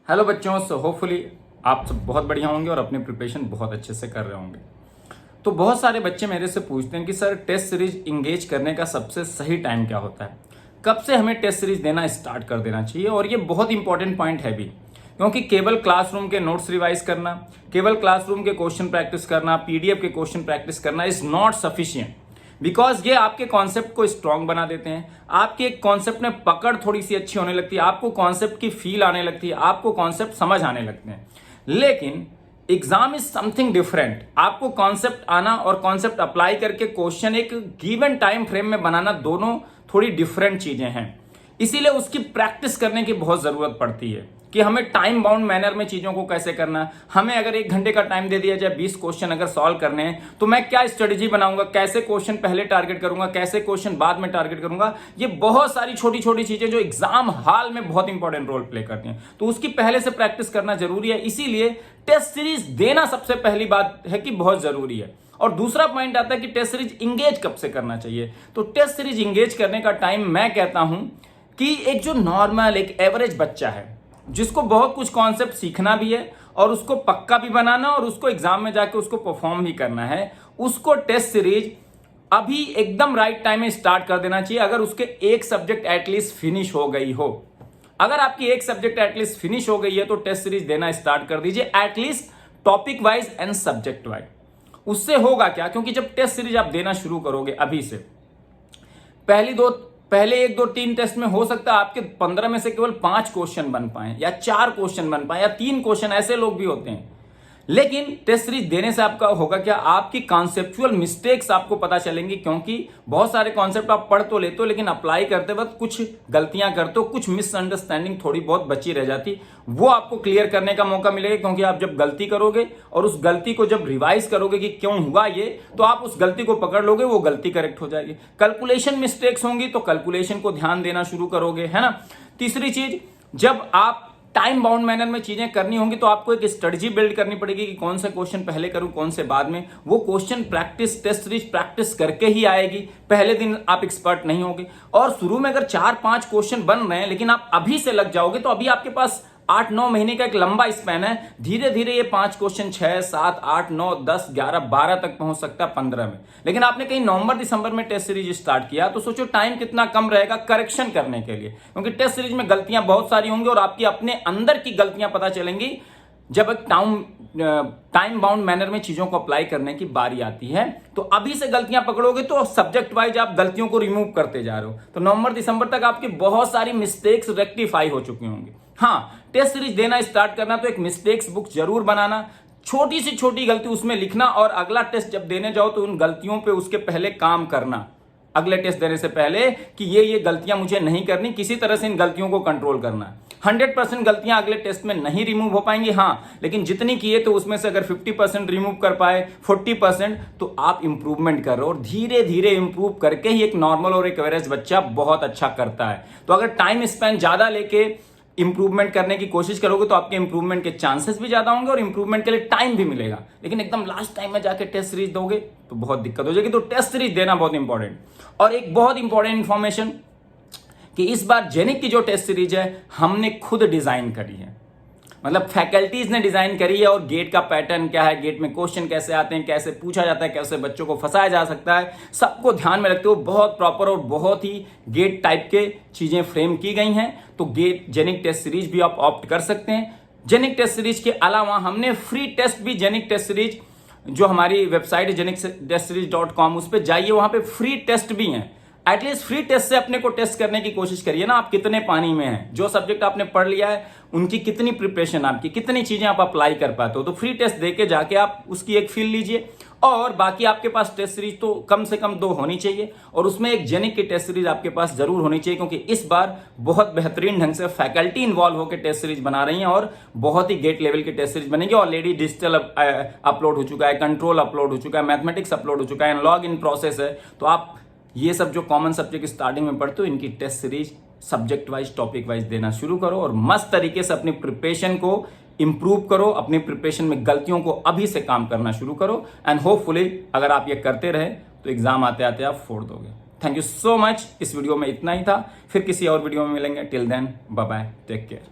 Hello बच्चों, so hopefully आप सब बहुत बढ़िया होंगे और अपनी प्रिपरेशन बहुत अच्छे से कर रहे होंगे। तो बहुत सारे बच्चे मेरे से पूछते हैं कि सर टेस्ट सीरीज इंगेज करने का सबसे सही टाइम क्या होता है, कब से हमें टेस्ट सीरीज देना स्टार्ट कर देना चाहिए। और ये बहुत इंपॉर्टेंट पॉइंट है भी, क्योंकि केवल क्लासरूम के नोट्स रिवाइज करना, केवल क्लासरूम के क्वेश्चन प्रैक्टिस करना, पीडीएफ के क्वेश्चन प्रैक्टिस करना इज नॉट सफिशिएंट। बिकॉज ये आपके कॉन्सेप्ट को स्ट्रांग बना देते हैं, आपके कॉन्सेप्ट में पकड़ थोड़ी सी अच्छी होने लगती है, आपको कॉन्सेप्ट की फील आने लगती है, आपको कॉन्सेप्ट समझ आने लगते हैं। लेकिन एग्जाम इज समथिंग डिफरेंट। आपको कॉन्सेप्ट आना और कॉन्सेप्ट अप्लाई करके क्वेश्चन एक गिवन टाइम फ्रेम में बनाना, दोनों थोड़ी डिफरेंट चीजें हैं। इसीलिए उसकी प्रैक्टिस करने की बहुत जरूरत पड़ती है कि हमें टाइम बाउंड मैनर में चीजों को कैसे करना है। हमें अगर 1 घंटे का टाइम दे दिया जाए 20 क्वेश्चन अगर सॉल्व करने हैं, तो मैं क्या स्ट्रेटेजी बनाऊंगा, कैसे क्वेश्चन पहले टारगेट करूंगा, कैसे क्वेश्चन बाद में टारगेट करूंगा। ये बहुत सारी छोटी छोटी चीजें जो एग्जाम हॉल में बहुत इंपॉर्टेंट रोल प्ले करती हैं, तो उसकी पहले से प्रैक्टिस करना जरूरी है। इसीलिए टेस्ट सीरीज देना सबसे पहली बात है कि बहुत जरूरी है। और दूसरा पॉइंट आता है कि टेस्ट सीरीज इंगेज कब से करना चाहिए। तो टेस्ट सीरीज इंगेज करने का टाइम मैं कहता हूं कि एक जो नॉर्मल एक एवरेज बच्चा है, जिसको बहुत कुछ कॉन्सेप्ट सीखना भी है और उसको पक्का भी बनाना और उसको एग्जाम में जाके उसको परफॉर्म भी करना है, उसको टेस्ट सीरीज अभी एकदम राइट टाइम में स्टार्ट कर देना चाहिए। अगर उसके एक सब्जेक्ट एटलीस्ट फिनिश हो गई हो, अगर आपकी एक सब्जेक्ट एटलीस्ट फिनिश हो गई है तो टेस्ट सीरीज देना स्टार्ट कर दीजिए, at least topic wise and subject wise. उससे होगा क्या, क्योंकि जब टेस्ट सीरीज आप देना शुरू करोगे अभी से, पहले 1 2 3 टेस्ट में हो सकता है आपके 15 में से केवल 5 क्वेश्चन बन पाए या 4 क्वेश्चन बन पाए या 3 क्वेश्चन, ऐसे लोग भी होते हैं। लेकिन टेस्ट सीरीज देने से आपका होगा क्या, आपकी कॉन्सेप्चुअल मिस्टेक्स आपको पता चलेंगी, क्योंकि बहुत सारे कॉन्सेप्ट आप पढ़ तो लेते हो लेकिन अप्लाई करते वक्त कुछ गलतियां करते हो, कुछ मिसअंडरस्टैंडिंग थोड़ी बहुत बची रह जाती, वो आपको क्लियर करने का मौका मिलेगा। क्योंकि आप जब गलती करोगे और उस गलती को जब रिवाइज करोगे कि क्यों हुआ ये, तो आप उस गलती को पकड़ लोगे, वो गलती करेक्ट हो जाएगी। कैलकुलेशन मिस्टेक्स होंगी तो कैलकुलेशन को ध्यान देना शुरू करोगे, है ना। तीसरी चीज, जब आप टाइम बाउंड मैनर में चीजें करनी होंगी तो आपको एक स्ट्रेटजी बिल्ड करनी पड़ेगी कि कौन सा क्वेश्चन पहले करूं, कौन से बाद में। वो question practice test series practice करके ही आएगी, पहले दिन आप एक्सपर्ट नहीं होगे। और शुरू में अगर 4-5 क्वेश्चन बन रहे हैं लेकिन आप अभी से लग जाओगे, तो अभी आपके पास 8-9 महीने का एक लंबा स्पैन है। धीरे धीरे ये 5 क्वेश्चन 6, 7, 8, 9, 10, 11, 12 तक पहुंच सकता है 15 में। लेकिन आपने कहीं नवंबर दिसंबर में टेस्ट सीरीज स्टार्ट किया, तो सोचो टाइम कितना कम रहेगा करेक्शन करने के लिए, क्योंकि टेस्ट सीरीज में गलतियां बहुत सारी होंगी और आपकी अपने अंदर की गलतियां पता चलेंगी जब एक टाइम बाउंड मैनर में चीजों को अप्लाई करने की बारी आती है। तो अभी से गलतियां पकड़ोगे तो सब्जेक्ट वाइज आप गलतियों को रिमूव करते जा रहे हो, तो नवंबर दिसंबर तक आपकी बहुत सारी मिस्टेक्स रेक्टिफाई हो चुकी होंगी। हाँ, टेस्ट सीरीज देना स्टार्ट करना तो एक मिस्टेक्स बुक जरूर बनाना, छोटी सी छोटी गलती उसमें लिखना, और अगला टेस्ट जब देने जाओ तो उन गलतियों पे उसके पहले काम करना, अगले टेस्ट देने से पहले कि ये गलतियां मुझे नहीं करनी, किसी तरह से इन गलतियों को कंट्रोल करना। 100% गलतियां अगले टेस्ट में नहीं रिमूव हो पाएंगी, हाँ, लेकिन जितनी की है तो उसमें से अगर 50% रिमूव कर पाए, 40%, तो आप इंप्रूवमेंट कर रहे हो। और धीरे धीरे इंप्रूव करके ही एक नॉर्मल और एक एवरेज बच्चा बहुत अच्छा करता है। तो अगर टाइम स्पेन ज्यादा लेके इंप्रूवमेंट करने की कोशिश करोगे तो आपके इंप्रूवमेंट के चांसेस भी ज्यादा होंगे और इंप्रूवमेंट के लिए टाइम भी मिलेगा। लेकिन एकदम लास्ट टाइम में जाके टेस्ट सीरीज दोगे तो बहुत दिक्कत हो जाएगी। तो टेस्ट सीरीज देना बहुत इंपॉर्टेंट। और एक बहुत इंपॉर्टेंट इंफॉर्मेशन कि इस बार जेनिक की जो टेस्ट सीरीज है हमने खुद डिजाइन करी है, मतलब फैकल्टीज ने डिजाइन करी है। और गेट का पैटर्न क्या है, गेट में क्वेश्चन कैसे आते हैं, कैसे पूछा जाता है, कैसे बच्चों को फंसाया जा सकता है, सबको ध्यान में रखते हुए बहुत प्रॉपर और बहुत ही गेट टाइप के चीजें फ्रेम की गई हैं। तो गेट जेनिक टेस्ट सीरीज भी आप ऑप्ट कर सकते हैं। जेनिक टेस्ट सीरीज के अलावा हमने फ्री टेस्ट भी, जेनिक टेस्ट सीरीज जो हमारी वेबसाइट है jenictestseries.com, उस पर जाइए, वहां पे फ्री टेस्ट भी हैं। एटलीस्ट फ्री टेस्ट से अपने को टेस्ट करने की कोशिश करिए ना, आप कितने पानी में हैं, जो सब्जेक्ट आपने पढ़ लिया है उनकी कितनी प्रिपरेशन आपकी, कितनी चीजें आप अप्लाई कर पाते हो। तो फ्री टेस्ट देके जाके आप उसकी एक फील लीजिए। और बाकी आपके पास टेस्ट सीरीज तो कम से कम 2 होनी चाहिए, और उसमें एक जेनिक की टेस्ट सीरीज आपके पास जरूर होनी चाहिए, क्योंकि इस बार बहुत बेहतरीन ढंग से फैकल्टी इन्वॉल्व होकर टेस्ट सीरीज बना रही हैं और बहुत ही गेट लेवल की टेस्ट सीरीज बनेगी। ऑलरेडी डिजिटल अपलोड हो चुका है, कंट्रोल अपलोड हो चुका है, मैथमेटिक्स अपलोड हो चुका है, लॉग इन प्रोसेस है। तो आप ये सब जो कॉमन सब्जेक्ट स्टार्टिंग में पढ़ते हो, इनकी test series subject wise, topic wise देना शुरू करो और मस्त तरीके से अपनी प्रिपरेशन को इंप्रूव करो, अपनी प्रिपरेशन में गलतियों को अभी से काम करना शुरू करो। एंड होपफुली अगर आप ये करते रहे तो एग्जाम आते आते आप फोड़ दोगे। Thank you so much. इस वीडियो में इतना ही था, फिर किसी और वीडियो में मिलेंगे। Till then bye bye, take care.